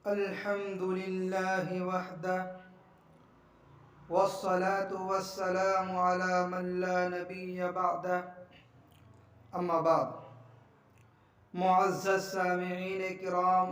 अल्हम्दुलिल्लाहि वहदा वस्सलातु वस्सलामु अला मन ला नबिय्य बअदा अम्मा बाद। मुअज़्ज़ज़ सामिईन किराम,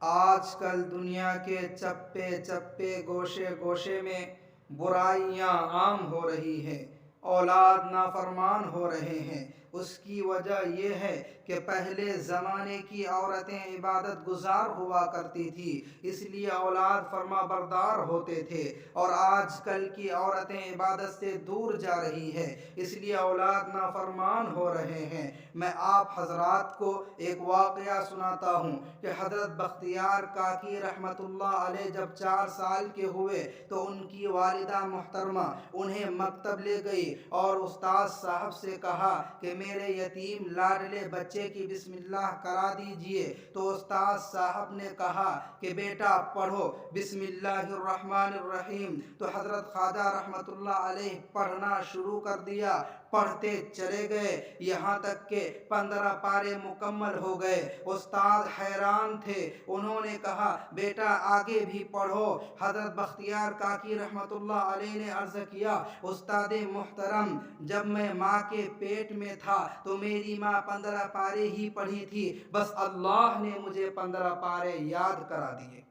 आजकल दुनिया के चप्पे चप्पे गोशे गोशे में बुराइयां आम हो रही है, औलाद नाफरमान हो रहे हैं। उसकी वजह यह है कि पहले ज़माने की औरतें इबादत गुजार हुआ करती थी, इसलिए औलाद फरमा बरदार होते थे, और आजकल की औरतें इबादत से दूर जा रही है, इसलिए औलाद नाफरमान हो रहे हैं। मैं आप हजरात को एक वाक़या सुनाता हूँ कि हज़रत बख्तियार काकी रहमतुल्लाह अलैह जब 4 साल के हुए तो उनकी वालिदा मुहतरमा उन्हें मकतब ले गई और उस्ताद साहब से कहा कि मेरे यतीम लाडले बच्चे की बिस्मिल्लाह करा दीजिए। तो उस्ताद साहब ने कहा कि बेटा पढ़ो बिस्मिल्लाहिर्रहमानिर्रहीम। तो हज़रत ख्वाजा रहमतुल्लाह अलैह पढ़ना शुरू कर दिया। पढ़ते चले गए, यहाँ तक के 15 पारे मुकम्मल हो गए। उस्ताद हैरान थे, उन्होंने कहा बेटा आगे भी पढ़ो। हज़रत बख्तियार काकी रहमतुल्लाह अलैह ने अर्ज़ किया, उस्ताद मुहतरम, जब मैं माँ के पेट में था तो मेरी माँ 15 पारे ही पढ़ी थी, बस अल्लाह ने मुझे 15 पारे याद करा दिए।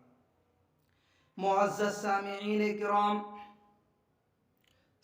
मुअज़्ज़ज़ सामिईन किराम,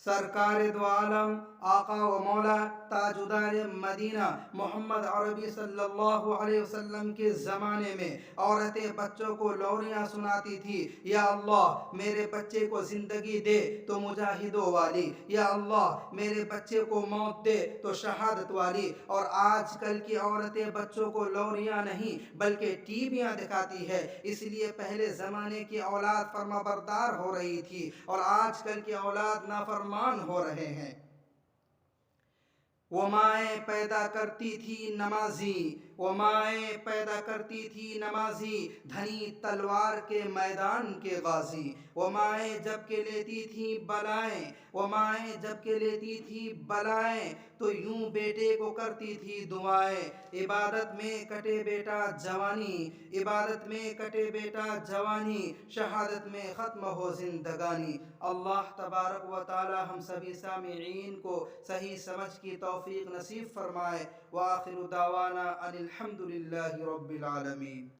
सरकार दो आलम आका व मौला ताजुद्दार मदीना मोहम्मद अरबी सल्लल्लाहु अलैहि वसल्लम के ज़माने में औरतें बच्चों को लोरियाँ सुनाती थी, या अल्लाह मेरे बच्चे को ज़िंदगी दे तो मुजाहिदों वाली, या अल्लाह मेरे बच्चे को मौत दे तो शहादत वाली। और आजकल की औरतें बच्चों को लोरियाँ नहीं बल्कि टीवियाँ दिखाती है, इसलिए पहले ज़माने की औलाद फर्माबरदार हो रही थी और आजकल की औलाद नाफरमान हो रहे हैं। वो माएँ पैदा करती थी नमाजी, वो माएँ पैदा करती थी नमाजी, धनी तलवार के मैदान के गाजी। वो माएँ जब के लेती थी बलाएँ, वो माएँ जब के लेती थी बलाएँ, तो यूं बेटे को करती थी दुआएं। इबादत में कटे बेटा जवानी, इबादत में कटे बेटा जवानी, शहादत में ख़त्म हो जिंदगानी। अल्लाह तबारक व ताला हम सभी सामिईन को सही समझ की तौफीक नसीब फरमाए। व आखिरु दावाना अनिल हम्दुलिल्लाहि रब्बिल आलमीन।